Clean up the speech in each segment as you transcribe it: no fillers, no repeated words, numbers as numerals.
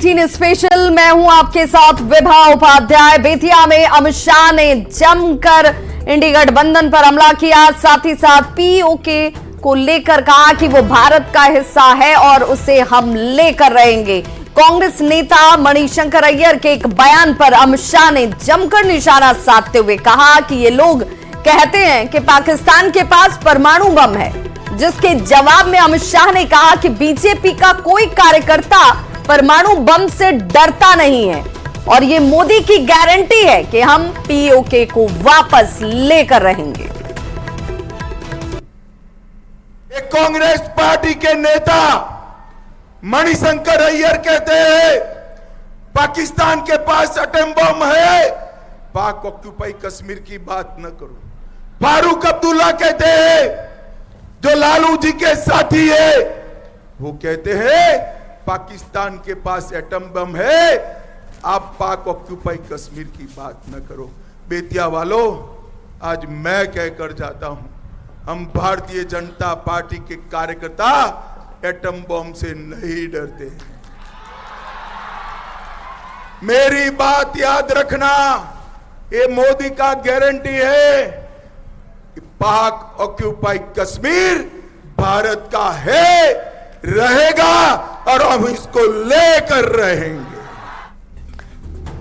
18 special. मैं हूं आपके साथ विभा उपाध्याय। बेतिया में अमित शाह ने जमकर इंडी गठबंधन पर हमला किया, साथ ही साथ पीओके को लेकर कहा कि वो भारत का हिस्सा है और उसे हम लेकर रहेंगे। कांग्रेस नेता मणिशंकर अय्यर के एक बयान पर अमित शाह ने जमकर निशाना साधते हुए कहा कि ये लोग कहते हैं कि पाकिस्तान के पास परमाणु बम है, जिसके जवाब में अमित शाह ने कहा कि बीजेपी का कोई कार्यकर्ता परमाणु बम से डरता नहीं है और ये मोदी की गारंटी है कि हम पीओके को वापस लेकर रहेंगे। एक कांग्रेस पार्टी के नेता मणिशंकर अय्यर कहते हैं पाकिस्तान के पास एटम बम है, पाक ऑक्यूपाई कश्मीर की बात न करो। फारूक अब्दुल्ला कहते हैं जो लालू जी के साथी है, वो कहते हैं पाकिस्तान के पास एटम बम है, आप पाक ऑक्यूपाई कश्मीर की बात न करो। बेतिया वालों, आज मैं कहकर जाता हूं, हम भारतीय जनता पार्टी के कार्यकर्ता एटम बम से नहीं डरते। मेरी बात याद रखना, ये मोदी का गारंटी है कि पाक ऑक्यूपाई कश्मीर भारत का है, रहेगा और हम इसको लेकर रहेंगे।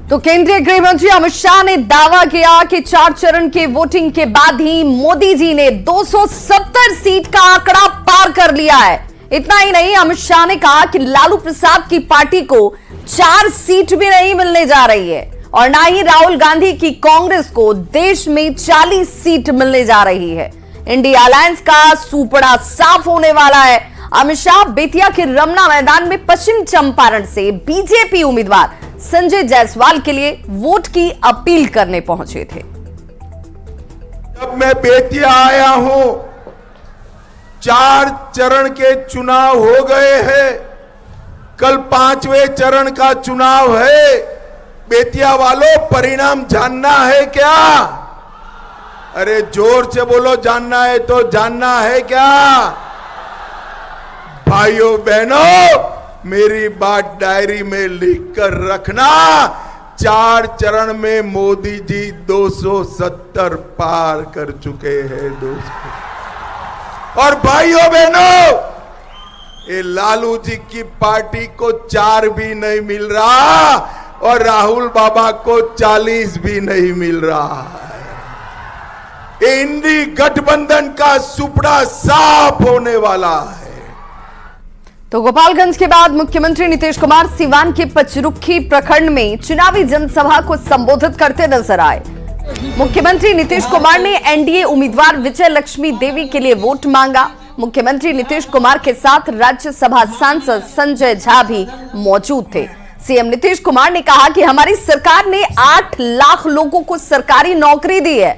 तो केंद्रीय गृह मंत्री अमित शाह ने दावा किया कि 4 चरण के वोटिंग के बाद ही मोदी जी ने 270 सीट का आंकड़ा पार कर लिया है। इतना ही नहीं, अमित शाह ने कहा कि लालू प्रसाद की पार्टी को 4 सीट भी नहीं मिलने जा रही है और ना ही राहुल गांधी की कांग्रेस को देश में 40 सीट मिलने जा रही है। इंडिया अलायंस का सूपड़ा साफ होने वाला है। अमित शाह बेतिया के रमना मैदान में पश्चिम चंपारण से बीजेपी उम्मीदवार संजय जायसवाल के लिए वोट की अपील करने पहुंचे थे। जब मैं बेतिया आया हूं, 4 चरण के चुनाव हो गए हैं, कल 5वें चरण का चुनाव है। बेतिया वालों, परिणाम जानना है क्या? अरे जोर से बोलो, जानना है तो जानना है क्या? भाइयों बहनों, मेरी बात डायरी में लिखकर रखना, 4 चरण में मोदी जी 270 पार कर चुके हैं दोस्तों। और भाइयों बहनों, ये लालू जी की पार्टी को 4 भी नहीं मिल रहा और राहुल बाबा को 40 भी नहीं मिल रहा है। इंडी गठबंधन का सुपड़ा साफ होने वाला है। तो गोपालगंज के बाद मुख्यमंत्री नीतीश कुमार सीवान के पचरुखी प्रखंड में चुनावी जनसभा को संबोधित करते नजर आए। मुख्यमंत्री नीतीश कुमार ने एनडीए उम्मीदवार विजय लक्ष्मी देवी के लिए वोट मांगा। मुख्यमंत्री नीतीश कुमार के साथ राज्यसभा सांसद संजय झा भी मौजूद थे। सीएम नीतीश कुमार ने कहा कि हमारी सरकार ने 8 लाख लोगों को सरकारी नौकरी दी है।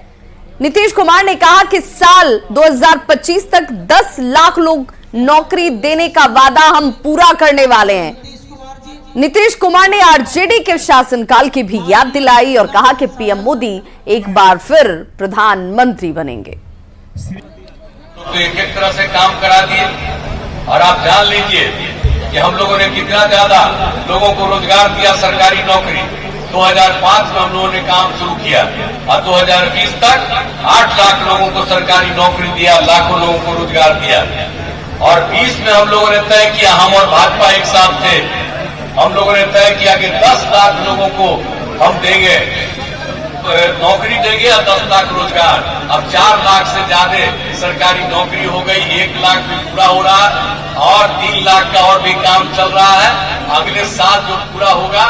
नीतीश कुमार ने कहा कि साल 2025 तक 10 लाख लोग नौकरी देने का वादा हम पूरा करने वाले हैं। नीतीश कुमार ने आरजेडी के शासनकाल की भी याद दिलाई और कहा कि पीएम मोदी एक बार फिर प्रधानमंत्री बनेंगे। तो एक तरह से काम करा दिए और आप जान लीजिए कि हम लोगों ने कितना ज्यादा लोगों को रोजगार दिया, सरकारी नौकरी। 2005 में हम लोगों ने काम शुरू किया और 2020 तक 8 लाख लोगों को सरकारी नौकरी दिया, लाखों लोगों को रोजगार दिया। और 20 में हम लोगों ने तय किया, हम और भाजपा एक साथ थे, हम लोगों ने तय किया कि 10 लाख लोगों को हम देंगे, नौकरी देंगे और 10 लाख रोजगार। अब 4 लाख से ज्यादा सरकारी नौकरी हो गई, 1 लाख भी पूरा हो रहा और 3 लाख का और भी काम चल रहा है। अगले साल जो पूरा होगा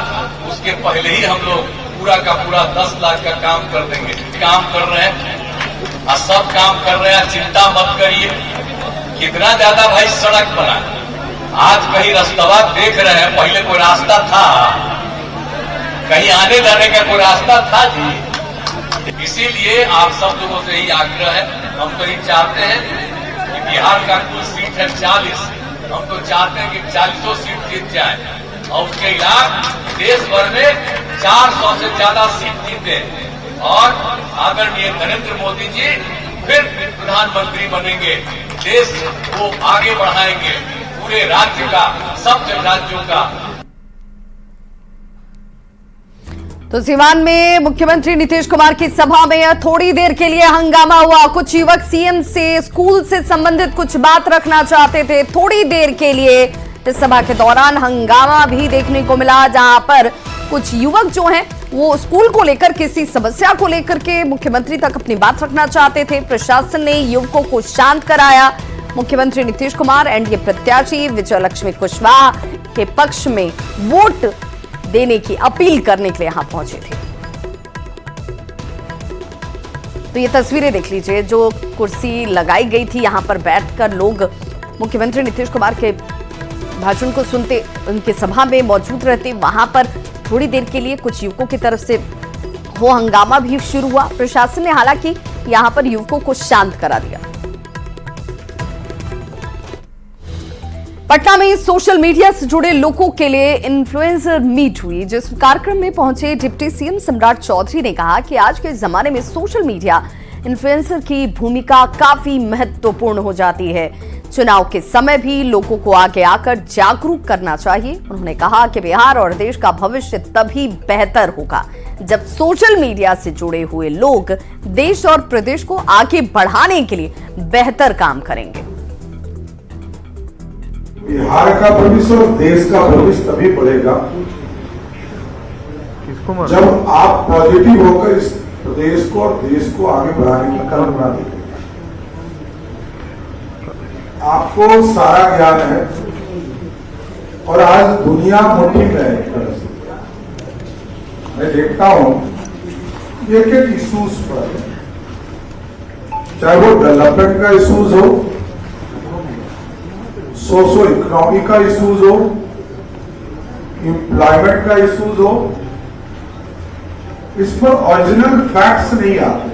उसके पहले ही हम लोग पूरा का पूरा 10 लाख का काम कर देंगे। काम कर रहे हैं और सब काम कर रहे हैं, चिंता मत करिए। कितना ज्यादा भाई सड़क बना, आज कहीं रास्ता देख रहे हैं, पहले कोई रास्ता था, कहीं आने जाने का कोई रास्ता था जी। इसीलिए आप सब लोगों से ही आग्रह है, हम तो ये चाहते हैं कि बिहार का कुल सीट है 40, हम तो चाहते हैं कि 40 सीट जीत जाए और उसके अलावा देश भर में 400 से ज्यादा सीट जीते और आदरणीय नरेंद्र मोदी जी फिर प्रधानमंत्री बनेंगे, देश को आगे बढ़ाएंगे, पूरे राज्य का, सब राज्यों का। तो सीवान में मुख्यमंत्री नीतीश कुमार की सभा में थोड़ी देर के लिए हंगामा हुआ। कुछ युवक सीएम से स्कूल से संबंधित कुछ बात रखना चाहते थे। थोड़ी देर के लिए इस सभा के दौरान हंगामा भी देखने को मिला, जहां पर कुछ युवक जो हैं वो स्कूल को लेकर किसी समस्या को लेकर के मुख्यमंत्री तक अपनी बात रखना चाहते थे। प्रशासन ने युवकों को शांत कराया। मुख्यमंत्री नीतीश कुमार एनडीए प्रत्याशी विजय लक्ष्मी कुशवाहा के पक्ष में वोट देने की अपील करने के लिए यहां पहुंचे थे। तो ये तस्वीरें देख लीजिए, जो कुर्सी लगाई गई थी यहां पर बैठकर लोग मुख्यमंत्री नीतीश कुमार के भाषण को सुनते, उनकी सभा में मौजूद रहते। वहां पर थोड़ी देर के लिए कुछ युवकों की तरफ से वो हंगामा भी शुरू हुआ। प्रशासन ने हालांकि यहां पर युवकों को शांत करा दिया। पटना में सोशल मीडिया से जुड़े लोगों के लिए इन्फ्लुएंसर मीट हुई, जिस कार्यक्रम में पहुंचे डिप्टी सीएम सम्राट चौधरी ने कहा कि आज के जमाने में सोशल मीडिया इन्फ्लुएंसर की भूमिका काफी महत्वपूर्ण हो जाती है। चुनाव के समय भी लोगों को आगे आकर जागरूक करना चाहिए। उन्होंने कहा कि बिहार और देश का भविष्य तभी बेहतर होगा जब सोशल मीडिया से जुड़े हुए लोग देश और प्रदेश को आगे बढ़ाने के लिए बेहतर काम करेंगे। बिहार का भविष्य और देश का भविष्य तभी बढ़ेगा जब आप पॉजिटिव होकर इस प्रदेश को और देश को आगे बढ़ाने की कदम बना देंगे। आपको सारा ज्ञान है और आज दुनिया मुट्ठी में है। मैं देखता हूं एक एक इश्यूज पर, चाहे वो डेवलपमेंट का इश्यूज हो, सोशो इकोनॉमिक का इश्यूज हो, एम्प्लॉयमेंट का इश्यूज हो, इस पर ओरिजिनल फैक्ट्स नहीं आते।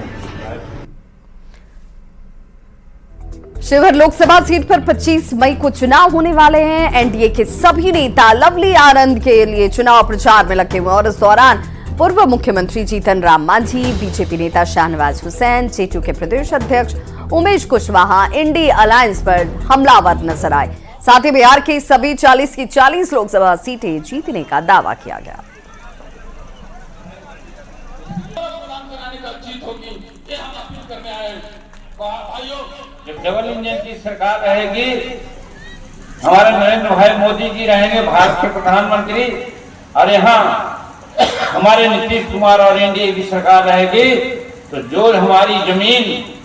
शिवहर लोकसभा सीट पर 25 मई को चुनाव होने वाले हैं। एनडीए के सभी नेता लवली आनंद के लिए चुनाव प्रचार में लगे हुए और इस दौरान पूर्व मुख्यमंत्री जीतन राम मांझी, बीजेपी नेता शाहनवाज हुसैन, जेटू के प्रदेश अध्यक्ष उमेश कुशवाहा इंडी अलायंस पर हमलावर नजर आए। साथ ही बिहार की सभी 40 की 40 लोकसभा सीटें जीतने का दावा किया गया। जब डबल इंजन की सरकार रहेगी, हमारे नरेंद्र भाई मोदी जी रहेंगे भारत के प्रधानमंत्री, और यहाँ हमारे नीतीश कुमार और एनडीए की सरकार रहेगी, तो जो हमारी जमीन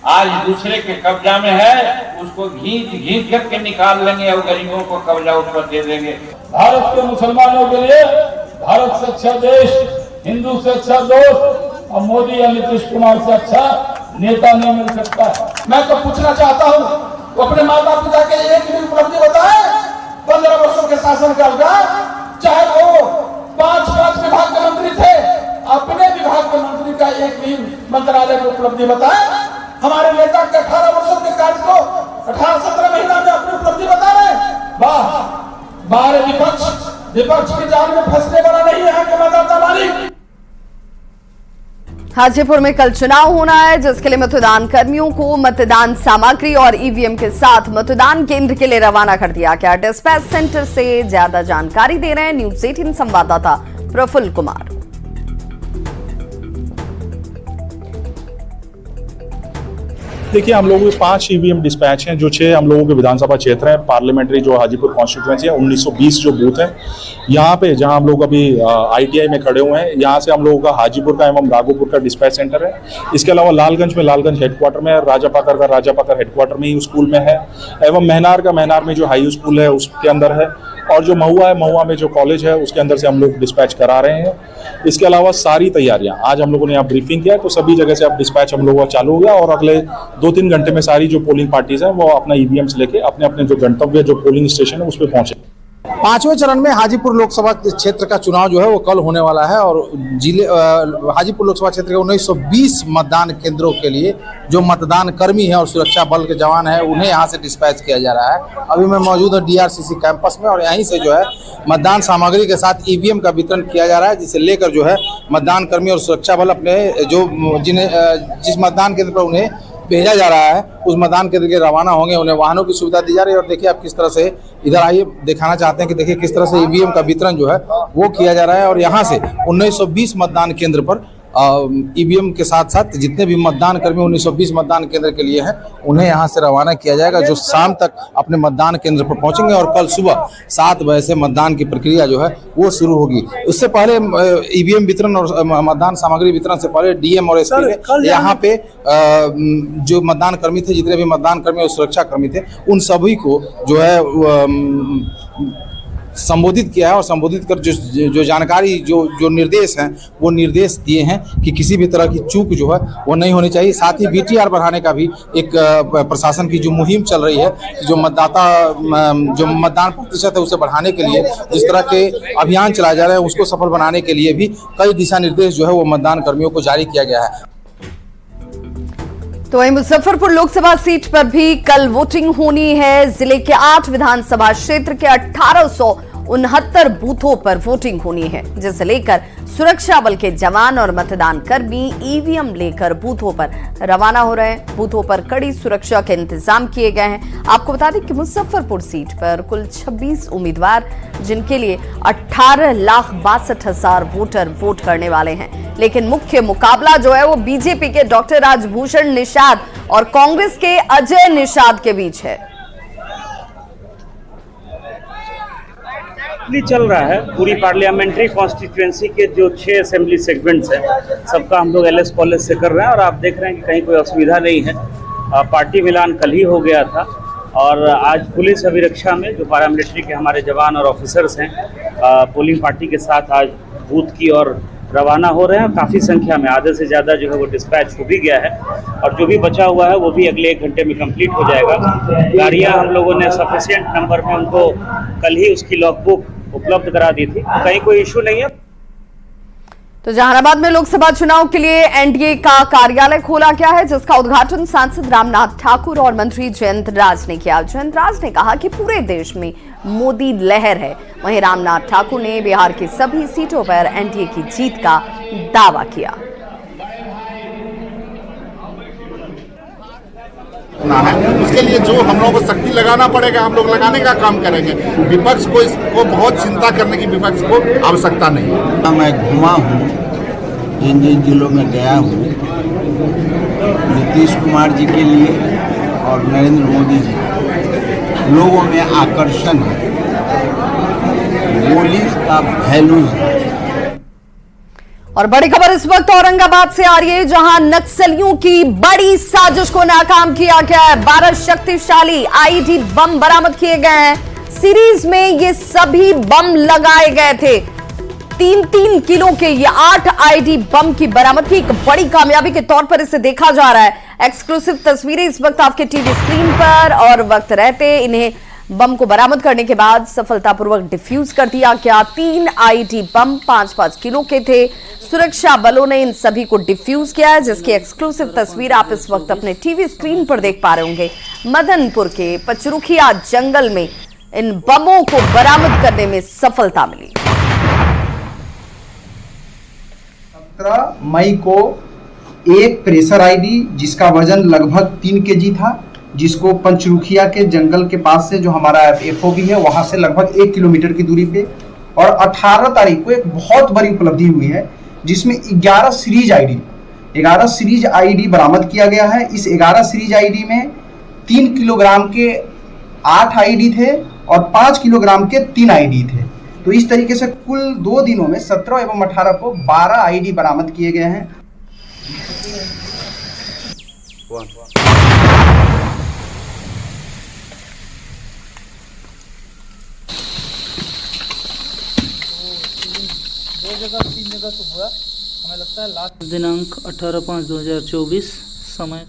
आज दूसरे के कब्जा में है उसको घींच करके निकाल लेंगे और गरीबों को कब्जा उस पर दे देंगे। भारत के मुसलमानों के लिए भारत से अच्छा देश, हिंदू से अच्छा दोस्त और मोदी या नीतीश कुमार से अच्छा नेता नहीं मिल सकता। मैं तो पूछना चाहता हूँ, वो अपने माता पिता के एक भी उपलब्धि बताए 15 वर्षों के शासनकाल का, चाहे वो 5 विभाग के मंत्री थे, अपने विभाग के मंत्री का एक भी मंत्रालय की उपलब्धि बताए। हमारे नेता के 18 वर्षों के कार्य को 18-17 महीना में अपनी उपलब्धि बता रहे। वाह, बाहर विपक्ष की जाल में फंसने वाला नहीं है कि मतदाता मालिक। हाजीपुर में कल चुनाव होना है, जिसके लिए मतदान कर्मियों को मतदान सामग्री और ईवीएम के साथ मतदान केंद्र के लिए रवाना कर दिया गया। डिस्पैच सेंटर से ज्यादा जानकारी दे रहे हैं न्यूज़ 18 संवाददाता प्रफुल्ल कुमार। देखिए, हम लोगों के 5 ईवीएम डिस्पैच हैं, जो 6 हम लोगों के विधानसभा क्षेत्र हैं, पार्लियामेंट्री जो हाजीपुर कॉन्स्टिट्यूएंसी है, 1920 जो बूथ है। यहाँ पे जहाँ हम लोग अभी आईटीआई में खड़े हुए हैं, यहाँ से हम लोगों का हाजीपुर का एवं राघोपुर का डिस्पैच सेंटर है। इसके अलावा लालगंज में लालगंज हेडक्वार्टर में है, राजापाकर का राजापाकर हेडक्वार्टर में ही स्कूल में है, एवं महनार का महनार में जो हाई स्कूल है उसके अंदर है, और जो महुआ है, महुआ में जो कॉलेज है उसके अंदर से हम लोग डिस्पैच करा रहे हैं। इसके अलावा सारी तैयारियां आज हम लोगों ने यहाँ ब्रीफिंग किया, तो सभी जगह से अब डिस्पैच हम लोगों का चालू हो गया और अगले 2-3 घंटे में सारी जो पोलिंग पार्टीज हैं वो अपना ईवीएम्स लेके अपने अपने जो गंतव्य जो पोलिंग स्टेशन है उस पर पहुंचे। 5वें चरण में हाजीपुर लोकसभा क्षेत्र का चुनाव जो है वो कल होने वाला है और जिले हाजीपुर लोकसभा क्षेत्र के 1920 मतदान केंद्रों के लिए जो मतदान कर्मी हैं और सुरक्षा बल के जवान हैं उन्हें यहाँ से डिस्पैच किया जा रहा है। अभी मैं मौजूद हूँ डीआरसीसी कैंपस में और यहीं से जो है मतदान सामग्री के साथ ईवीएम का वितरण किया जा रहा है, जिसे लेकर जो है मतदान कर्मी और सुरक्षा बल अपने जो जिस मतदान केंद्र पर उन्हें भेजा जा रहा है, उस मतदान केंद्र के रवाना होंगे, उन्हें वाहनों की सुविधा दी जा रही है। और देखिए आप किस तरह से इधर आइए, दिखाना चाहते हैं कि देखिए किस तरह से ईवीएम का वितरण जो है वो किया जा रहा है। और यहाँ से 1920 मतदान केंद्र पर ईवीएम के साथ साथ जितने भी मतदान कर्मी 1920 मतदान केंद्र के लिए हैं उन्हें यहाँ से रवाना किया जाएगा, जो शाम तक अपने मतदान केंद्र पर पहुंचेंगे। और कल सुबह 7 बजे से मतदान की प्रक्रिया जो है वो शुरू होगी। उससे पहले ईवीएम वितरण और मतदान सामग्री वितरण से पहले डीएम और एसपी ने यहाँ पे जो मतदान कर्मी थे, जितने भी मतदान कर्मी और सुरक्षा कर्मी थे, उन सभी को जो है संबोधित किया है। और संबोधित कर जो जानकारी जो निर्देश हैं वो निर्देश दिए हैं कि किसी भी तरह की चूक जो है वो नहीं होनी चाहिए। साथ ही वीटीआर बढ़ाने का भी एक प्रशासन की जो मुहिम चल रही है, जो मतदान प्रतिशत है उसे बढ़ाने के लिए जिस तरह के अभियान चलाए जा रहे हैं उसको सफल बनाने के लिए भी कई दिशा निर्देश जो है वो मतदान कर्मियों को जारी किया गया है। तो वहीं मुजफ्फरपुर लोकसभा सीट पर भी कल वोटिंग होनी है। जिले के 8 विधानसभा क्षेत्र के 1869 बूथों पर वोटिंग होनी है, जिसे लेकर सुरक्षा बल के जवान और मतदान कर्मी ईवीएम लेकर बूथों पर रवाना हो रहे हैं। बूथों पर कड़ी सुरक्षा के इंतजाम किए गए हैं। आपको बता दें कि मुजफ्फरपुर सीट पर कुल 26 उम्मीदवार, जिनके लिए 18,62,000 वोटर वोट करने वाले हैं। लेकिन मुख्य मुकाबला जो है वो बीजेपी के डॉक्टर राजभूषण निषाद और कांग्रेस के अजय निषाद के बीच है। चल रहा है पूरी पार्लियामेंट्री कॉन्स्टिट्यूएंसी के जो 6 असेंबली सेगमेंट्स हैं, सबका हम लोग एलएस कॉलेज से कर रहे हैं। और आप देख रहे हैं कि कहीं कोई असुविधा नहीं है। पार्टी मिलान कल ही हो गया था और आज पुलिस अभिरक्षा में जो पैरामिलिट्री के हमारे जवान और ऑफिसर्स हैं, पोलिंग पार्टी के साथ आज बूथ की ओर रवाना हो रहे हैं। काफ़ी संख्या में, आधे से ज़्यादा जो है वो डिस्पैच हो भी गया है और जो भी बचा हुआ है वो भी अगले 1 घंटे में कंप्लीट हो जाएगा। गाड़ियां हम लोगों ने सफिशिएंट नंबर में उनको कल ही उसकी लॉगबुक उपलब्ध करा दी थी, कहीं कोई इशू नहीं है। तो जहानाबाद में लोकसभा चुनाव के लिए एनडीए का कार्यालय खोला गया है, जिसका उद्घाटन सांसद रामनाथ ठाकुर और मंत्री जयंत राज ने किया। जयंत राज ने कहा कि पूरे देश में मोदी लहर है। वहीं रामनाथ ठाकुर ने बिहार की सभी सीटों पर एनडीए की जीत का दावा किया। उसके लिए जो हम लोगों को शक्ति लगाना पड़ेगा, हम लोग लगाने का काम करेंगे। विपक्ष को इसको बहुत चिंता करने की विपक्ष को आवश्यकता नहीं है। मैं घुमा हूँ, जिन जिलों में गया हूँ, नीतीश कुमार जी के लिए और नरेंद्र मोदी जी लोगों में आकर्षण है, मोदी का वैल्यूज है। और बड़ी खबर इस वक्त औरंगाबाद से आ रही है, जहां नक्सलियों की बड़ी साजिश को नाकाम किया गया है। 12 शक्तिशाली आईईडी बम बरामद किए गए हैं। सीरीज में ये सभी बम लगाए गए थे। 3-3 किलो के ये 8 आईईडी बम की बरामदगी एक बड़ी कामयाबी के तौर पर इसे देखा जा रहा है। एक्सक्लूसिव तस्वीरें इस वक्त आपके टीवी स्क्रीन पर, और वक्त रहते इन्हें बम को बरामद करने के बाद सफलतापूर्वक डिफ्यूज कर दिया गया। 3 आईईडी बम 5-5 किलो के थे। सुरक्षा बलों ने इन सभी को डिफ्यूज किया है, जिसकी एक्सक्लूसिव तस्वीर आप इस वक्त अपने टीवी स्क्रीन पर देख पा रहे होंगे। मदनपुर के पचरुखिया जंगल में इन बमों को बरामद करने में सफलता मिली। 17 मई को एक प्रेशर आईडी जिसका वजन लगभग 3 केजी था, जिसको पंचरुखिया के जंगल के पास से जो हमारा एफओबी है वहां से लगभग 1 किलोमीटर की दूरी पे, और 18 तारीख को एक बहुत बड़ी उपलब्धि हुई है जिसमें 11 सीरीज आईडी बरामद किया गया है। इस 11 सीरीज आईडी में 3 किलोग्राम के 8 आईडी थे और 5 किलोग्राम के 3 आईडी थे। तो इस तरीके से कुल 2 दिनों में 17 एवं 18 को 12 आईडी बरामद किए गए हैं। तीन जगह तो हुआ, हमें लगता है लास्ट दिनांक 18/5/2024 समय।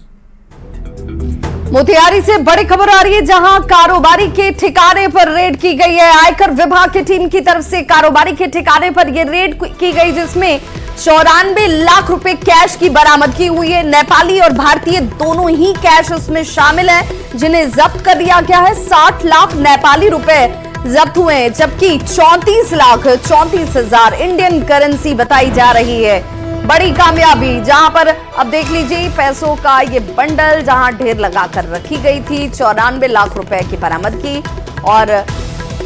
मोतिहारी से बड़ी खबर आ रही है, जहां कारोबारी के ठिकाने पर रेड की गई है। आयकर विभाग की टीम की तरफ से कारोबारी के ठिकाने पर यह रेड की गई, जिसमें 94 लाख रुपए कैश की बरामदगी हुई है। नेपाली और भारतीय दोनों ही कैश उसमें शामिल है, जिन्हें जब्त कर दिया गया है। 60 लाख नेपाली रुपए जब्त हुए हैं, जबकि 34,34,000 इंडियन करेंसी बताई जा रही है। बड़ी कामयाबी, जहां पर अब देख लीजिए पैसों का ये बंडल जहां ढेर लगाकर रखी गई थी, 94 लाख रुपए की बरामदगी। और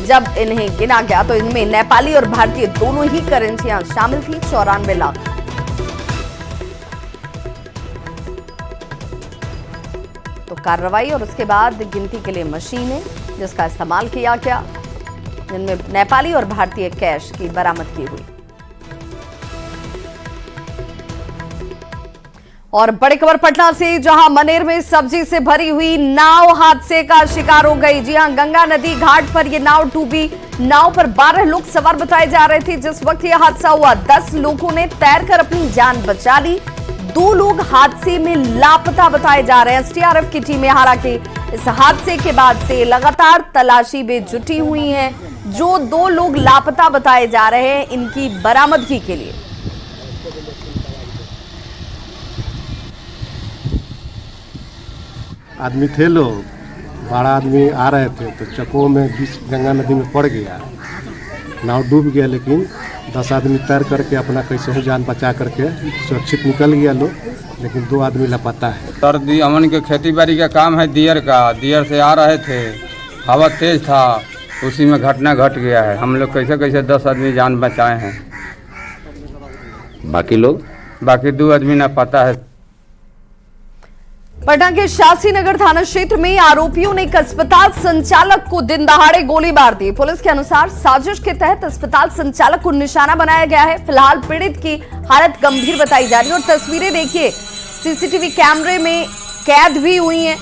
जब इन्हें गिना गया तो इनमें नेपाली और भारतीय दोनों ही करेंसियां शामिल थी। 94 लाख। तो कार्रवाई और उसके बाद गिनती के लिए मशीनें जिसका इस्तेमाल किया गया, जिनमें नेपाली और भारतीय कैश की बरामदगी हुई। और बड़ी खबर पटना से, जहां मनेर में सब्जी से भरी हुई नाव हादसे का शिकार हो गई। जी हां, गंगा नदी घाट पर यह नाव डूबी। नाव पर 12 लोग सवार बताए जा रहे थे जिस वक्त यह हादसा हुआ। 10 लोगों ने तैरकर अपनी जान बचा ली। 2 लोग हादसे में लापता बताए जा रहे हैं। एसडीआरएफ की टीमें हालांकि इस हादसे के बाद से लगातार तलाशी में जुटी हुई हैं। जो 2 लोग लापता बताए जा रहे हैं, इनकी बरामदगी के लिए आदमी थे लोग, 12 आदमी आ रहे थे तो चक्कों में बीच गंगा नदी में पड़ गया, नाव डूब गया। लेकिन 10 आदमी तैर करके अपना कैसे हो जान बचा करके सुरक्षित निकल गया लोग, लेकिन 2 आदमी लापता है। सर अमन के खेती बाड़ी का काम है दियर का, दियर से आ रहे थे, हवा तेज था, उसी में घटना घट गया है। हम लोग कैसे कैसे 10 आदमी जान बचाए हैं। बाकी 2 आदमी ना पता है। पटना के शास्त्री नगर थाना क्षेत्र में आरोपियों ने एक अस्पताल संचालक को दिन दहाड़े गोली मार दी। पुलिस के अनुसार साजिश के तहत अस्पताल संचालक को निशाना बनाया गया है। फिलहाल पीड़ित की हालत गंभीर बताई जा रही है और तस्वीरें देखिए सीसीटीवी कैमरे में कैद भी हुई हैं।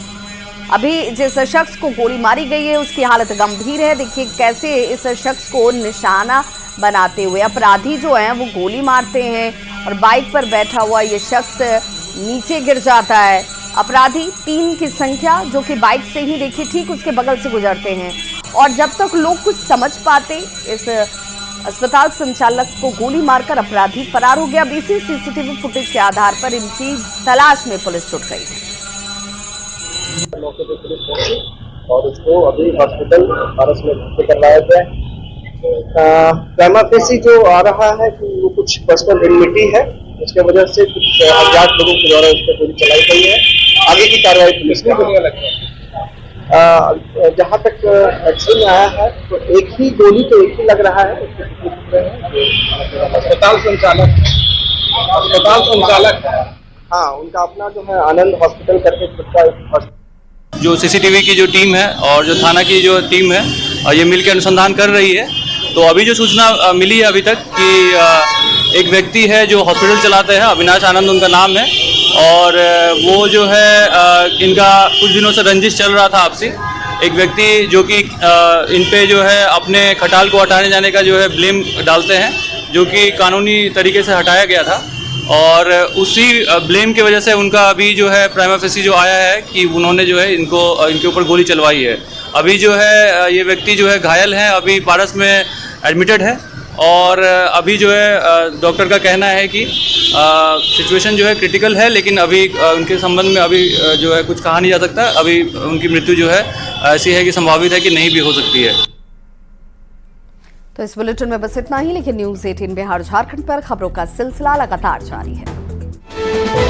अभी जिस शख्स को गोली मारी गई है उसकी हालत गंभीर है। देखिए कैसे इस शख्स को निशाना बनाते हुए अपराधी जो है वो गोली मारते हैं और बाइक पर बैठा हुआ ये शख्स नीचे गिर जाता है। अपराधी 3 की संख्या जो कि बाइक से ही देखिए ठीक उसके बगल से गुजरते हैं और जब तक लोग कुछ समझ पाते इस अस्पताल संचालक को गोली मारकर अपराधी फरार हो गया। अब इसी सीसीटीवी फुटेज के आधार पर इनकी तलाश में पुलिस जुट गई है और उसको अभी हॉस्पिटल पारस में भर्ती करवाया गया है। प्राइमा फेसी जो आ रहा है कि वो कुछ पर्सनल इनमिटी है, उसके वजह से कुछ अज्ञात लोगों के द्वारा उस पर गोली चलाई गई है। आगे की कार्रवाई पुलिस में जहाँ तक एक्शन में आया है तो एक ही गोली तो एक ही लग रहा है। अस्पताल संचालक हाँ, उनका अपना जो है आनंद हॉस्पिटल करके खुद का जो सीसीटीवी की जो टीम है और जो थाना की जो टीम है और ये मिलकर अनुसंधान कर रही है। तो अभी जो सूचना मिली है अभी तक कि एक व्यक्ति है जो हॉस्पिटल चलाते हैं, अविनाश आनंद उनका नाम है और वो जो है इनका कुछ दिनों से रंजिश चल रहा था आपसी। एक व्यक्ति जो कि इन पे जो है अपने खटाल को हटाने जाने का जो है ब्लेम डालते हैं, जो कि कानूनी तरीके से हटाया गया था और उसी ब्लेम की वजह से उनका अभी जो है प्राइमा फेसी जो आया है कि उन्होंने जो है इनके ऊपर गोली चलवाई है। अभी जो है ये व्यक्ति जो है घायल है, अभी पारस में एडमिटेड है और अभी जो है डॉक्टर का कहना है कि सिचुएशन जो है क्रिटिकल है, लेकिन अभी उनके संबंध में अभी जो है कुछ कहा नहीं जा सकता। अभी उनकी मृत्यु जो है ऐसी है कि संभावित है कि नहीं भी हो सकती है। तो इस बुलेटिन में बस इतना ही, लेकिन न्यूज़ 18 बिहार झारखंड पर खबरों का सिलसिला लगातार जारी है।